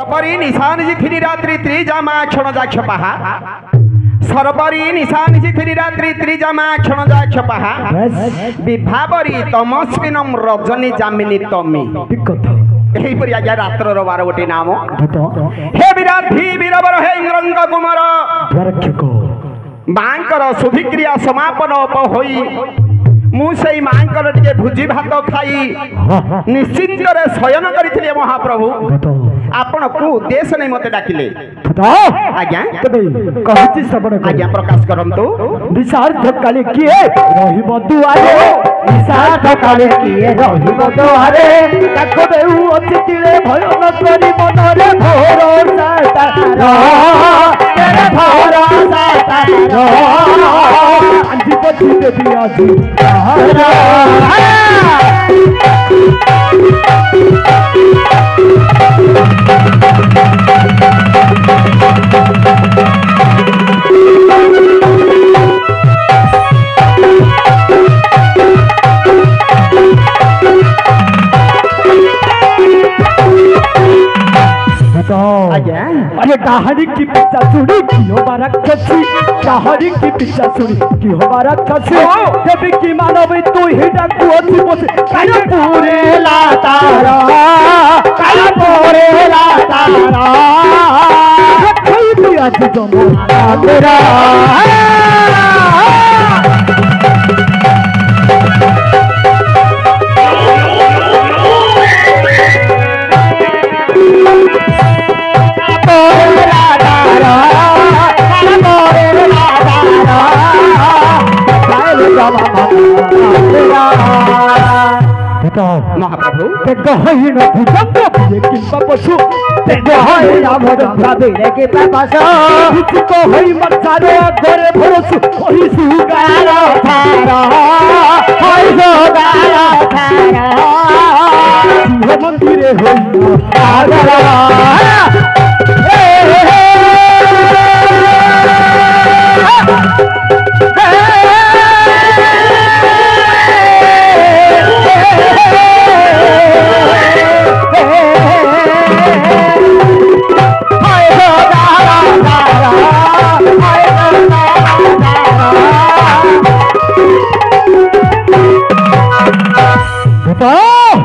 सरपरी निशान जी थी रात्रि त्रिजामा क्षण जाक्ष पहा सरपरी निशान जी थी रात्रि त्रिजामा क्षण जाक्ष पहा विभावरी तमस्विनम रजनी जामिनी तमी यही पर आज्ञा रात्र बार गोटे नाम हे विराधी वीरवर हे इंद्रंग कुमार मांकर शुभिक्रिया समापन होई मुझे मांकर टे भोजी भात खाई निश्चिंत शयन करथिले महाप्रभु आपण को उद्देश्य नहीं मते डाकिले आज्ञा कहछि श्रवण आज्ञा प्रकाश करंतु निशार्थ काले किए रहिब दुआरे निशार्थ काले किए रहिब दुआरे ताको देउ अतिथिले भय न करी मनरे भरोसा तेरे भरोसा अंजी पछी देबी आजी अरे कहानी की पिक्चर सुनी क्यों बारक कसी कहानी की पिक्चर सुनी क्यों बारक कसी जब की मानव तू ही डाकू अच्छी बोसे काया पूरे लातारा कोई भी आज जमा तेरा महाप्रभु गहन भुजंग किंबा पशु गहन आमर भाबे के पासा इसको होई मचारे घरे भरोसु होई सुगार थारा होई सुगार थारा शिव मंदिरे होई आगरा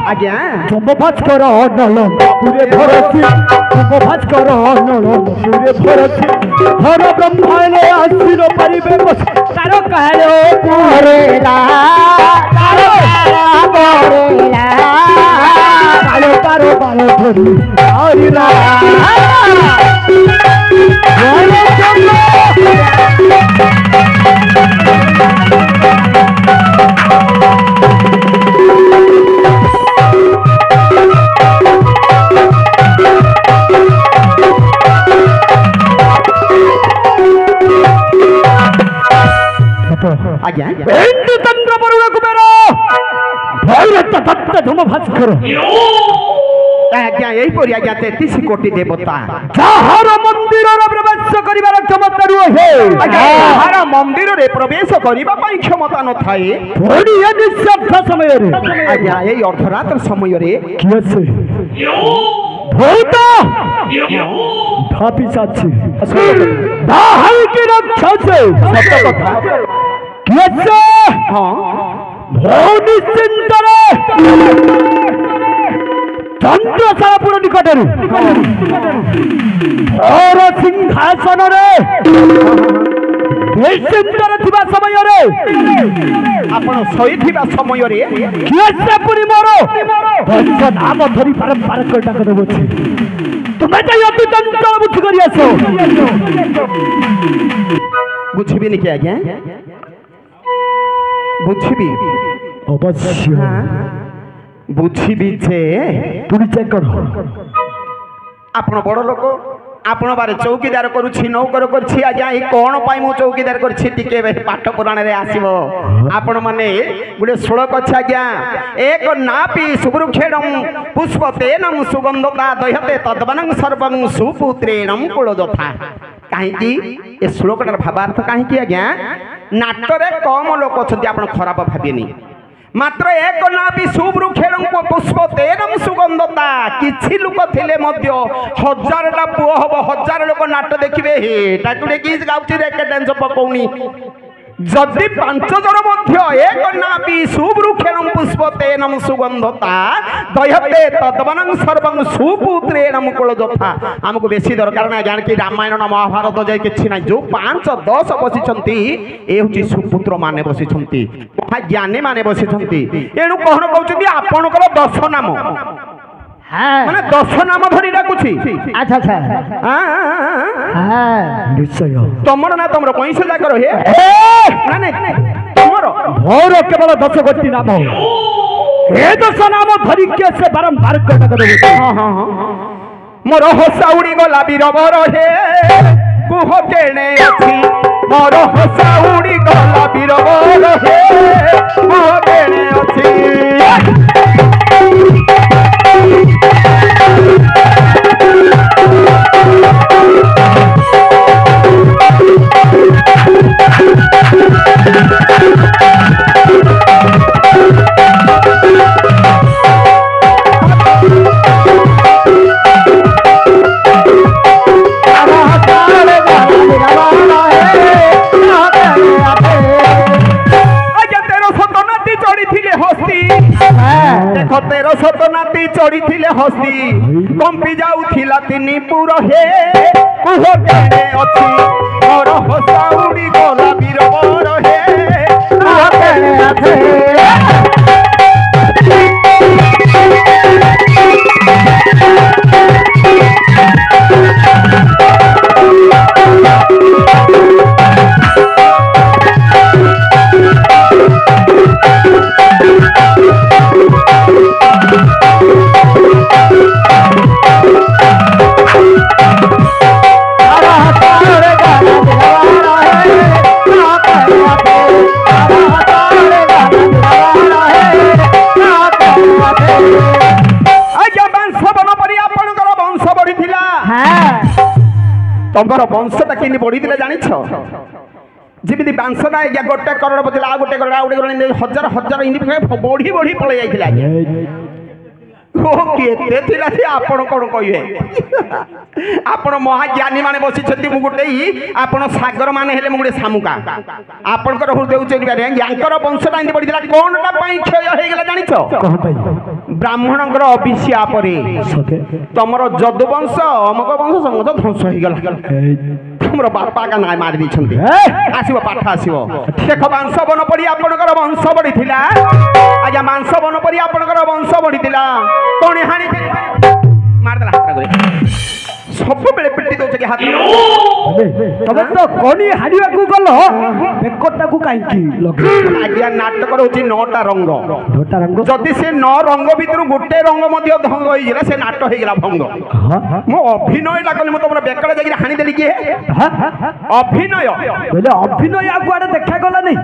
आज्ञा तुम भास्कर नलन पूरे भरती तुम भास्कर नलन पूरे भरती हर ब्रह्मांड आशीर परिबे बस तारो कहलो पुरेला तारो पुरेला कालो तारो बालो धरी आरिला आज्ञा तंत्र परुण कुबेर भैरत दत्त धूम भास्कर आज्ञा यही पर आज्ञा 33 कोटी देवता जाहर मंदिर रे प्रवेश करिवार क्षमता रुहे जाहर मंदिर रे प्रवेश करिबा पई क्षमता न थाए बड़ी निश्चब्द समय रे आज्ञा यही अर्धरात्र समय रे कियसे भूत धापी साची दाहल की रक्षा से सत्य कथा कियसे हां भौनी चिंतन चंद्रशालापुर निकट और सिंहासन रे चिंतन थिबा समय रे आपण सही थिबा समय रे कियसे पुरी मोरो वंश नाम धरी परंपरा कर डाक देबो छी तुमे त यति तंत्र बुझ करी आसो बुझबी नि के आज्ञा बुझबी अवश्य बुझबी जे तुनी चेक कर आपण बड़ लोक आपण बारे चौकीदार करूछि नौकर करछि आज्ञा ई कोन पाई मु चौकीदार करछि टिके पाठ पुराण रे आसीबो आपण माने गुडे श्लोक अछि आज्ञा एक नापि सुवृक्षेणं पुष्पतेनं सुगंधता दह्यते तद्वनं सर्वं सुपुत्रेणं कुलदथा काहे कि ए श्लोकटार भावार्थ काहे कि आज्ञा नाटरे कम लोक अछंती आपण खराब भाबिनी मात्र एक ना भी सुवृक्षेण पुष्प तेरम सुगंधता किछि लोक थिले मध्य हजारटा पुओ हबो हजार लोक नाट देखिबे हे टाकुडे की गाउची रे के डांस पकौनी जदि 5 जन मध्य एक नापी सुवृक्षेण पुष्प तेनम सुगंधता दयते तद्वनं सर्वं सुपुत्रेण मुकुल जोथा हमको बेसी दरकार ना जान कि रामायण महाभारत जाय किछि ना जो 5 10 बसिछंती ए होची सुपुत्र माने बसिछंती महाज्ञानी माने बसिछंती एणु कहन कहउछंती आपनकर 10 नाम हाँ माने 10 नाम धरि डाकुछि अच्छा अच्छा हाँ निश्चय तमर ना तमर पैसा जाकर हे ना नहीं तमर भोर केवल 10 गोटी नाम हे 10 नाम धरि के से बारंबार कटा कर हां हां हां मोर हसाउडी गला बीरबर हे कुह केणे अछि मोर हसाउडी गला बीरबर हे कुह केणे अछि तेरो सतनाती चढ़ी थिले हस्ती कंपी जाउथिला तिनी पुर हे कुह केणे अछि मोर हसाउडी गला बीरबर हे कुह केणे अछि तमर वंशटा कि बढ़ी जानी जमी बांसटा आज्ञा गोटे करोड़ बचला आ गोटे करोड़ आ गोटे करोड़ हजार हजार इन्हीं बढ़ी बढ़ी पलि जाइए केते थिला से आपण कोन कहिबे आपण महाज्ञानी माने बसी छथि मु गुटे आपण सागर माने हेले मु गुटे सामुका आपण कर हृदय उचरी बारे यांकर वंशटा इंदी पडिला कोनटा पई क्षय हे गेला जानि छ कोन पई ब्राह्मणकर अभिष्या परे तमरो जदुवंश अमक वंश समस्त ध्वंस हे गेला तमरो बापा का नाय मारि दी छथि आसीबो पाठ आसीबो देख वंश बन पड़ी आपणकर वंश बढ़िथिला आजा मांस बन पड़ी आपणकर वंश बढ़िथिला कोणी हानि मार दला हाथ करे सब बेले पिटी दो के हाथ तबे तो कोणी हानिया को गलो बेकोटा को काई की लगे आज्ञा नाटक होची 9टा रंग 9टा रंग जदी से 9 रंग भीतर गोटे रंग मध्य भंग होई गेला से नाटक हे गेला भंग मो अभिनय ला कली मो तमरा बेकड़ा जागी हानि देली के अभिनय बोले अभिनय आगुआडे देखा गला नहीं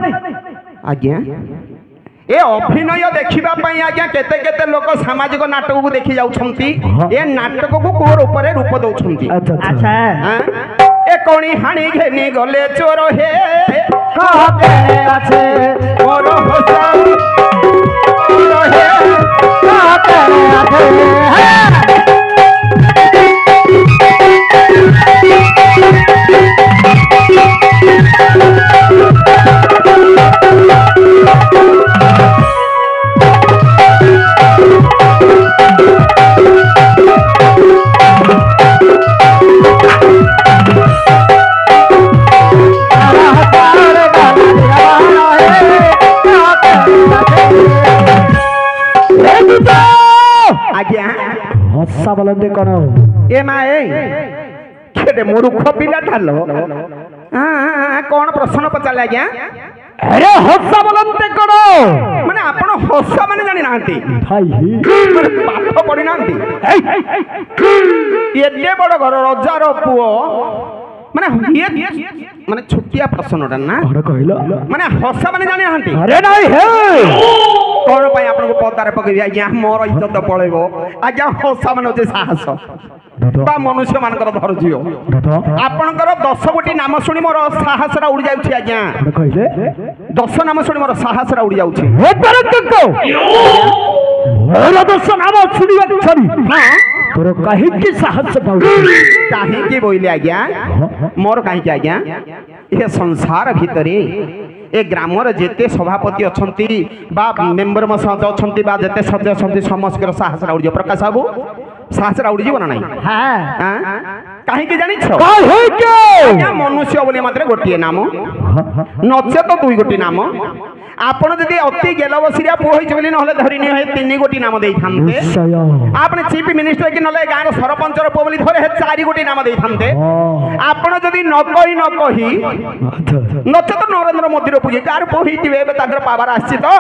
आज्ञा ए अभिनय देखिबा पई आज्ञा केते केते लोक सामाजिक नाटक को देखि जाउछंती ए नाटक को कोर ऊपर रूप दउछंती अच्छा अच्छा ए कोणी हानि घेनी गले चोर हे कहते আছে मोर होसा हे कहते আছে आज्ञा हस्सा बोलते कौन ए माए केटे मूर्ख पिला ठालो कौन प्रश्न पचाले आज्ञा अरे हस्सा बोलते कौन माने आपण हस्सा माने जानि नांती भाई पाठ पढी नांती एते बड़ घर रजार पुओ माने ये माने छुटिया प्रश्नटा ना कौन कहलो माने हस्सा माने जानि नांती अरे नहीं है कौन पाई आपन को पदार पकई आज्ञा मोर इज्जत पळेबो आज्ञा हसा मन होते साहस बा मनुष्य मानकर धरजियो आपनकर 10 गोटी नाम सुनी मोर साहस रा उड़ जाउछि आज्ञा कहले 10 नाम सुनी मोर साहस रा उड़ जाउछि हे परंतु मोर 10 नाम सुनिबा छरी हां तोर काहे की साहस बाउछि काहे की बोइले आज्ञा मोर काहे की आज्ञा ए संसार भितरे ए ग्रामर जेते सभापति अछंती बा मेंबर मसाज अछंती बा जेते सदस्य अछंती समस्त साहस रा उड़ जाउ प्रकाश बाबू साहस रा उड़ जीव ना नहीं हां काहे की जानि छ काहे के मनुष्य बोले मात्र गोटिए नाम नचे तो 2 गोटी नाम आपण जदि अति गेल बसिरिया पुओ होई बोली नहले धरिनी हे 3 गोटी नाम देई थांते आपण चीफ मिनिस्टर कि नले गाँव सरपंच रो पुओ बोली धरे हे 4 गोटी नाम देई थांते आपण जदि न कही नचे तो नरेंद्र मोदी रो पुओ कार पुओ होई तिबे बे ताकर पावर आछि तो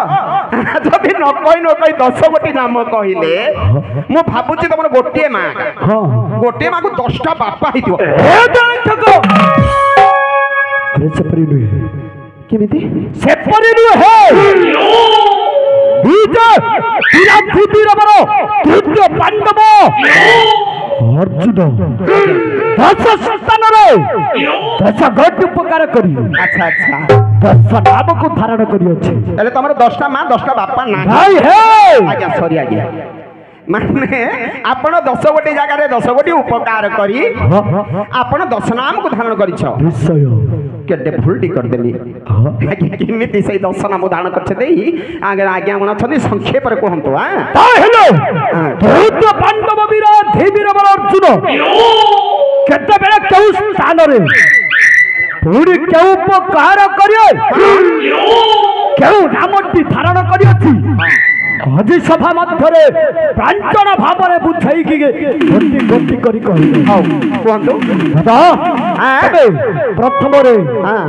जदि न कही 10 गोटी नाम कहिले मु भाबुची तमर गोटिए मा गोटिए मा को 10टा बापा हितियो ए जानि ठको अरे चपरी नुहे केमिति सेपरी नुहे बीजे विराट वीरवर तृतीय पांडव अर्जुन 10 स्थान रे 10 गट उपकार करी अच्छा अच्छा 10 नाम को धारण करी अछि एले तमर 10टा मां 10टा बापा ना भाई हे आज्ञा सॉरी आज्ञा माने आपण 10 गोटी जगह रे 10 गोटी उपकार करी आपण 10 नाम को धारण करी छ निश्चय केते भूलटी कर देली किमिति से 10 नाम धारण करछे देई आगे आज्ञा मन छथि संक्षेप रे कहंतो हां ता हेलो तृतीय पांडव विराट वीरवर अर्जुन केते बेले केउ स्थान रे पूरी केउ उपकार करियो केउ नामटी धारण करी अछि আজি सभा मध्यरे प्रांजन भावरे बुझाई कि गोटी गोटी करी कहि हां कहंतो दादा हां प्रथम रे हां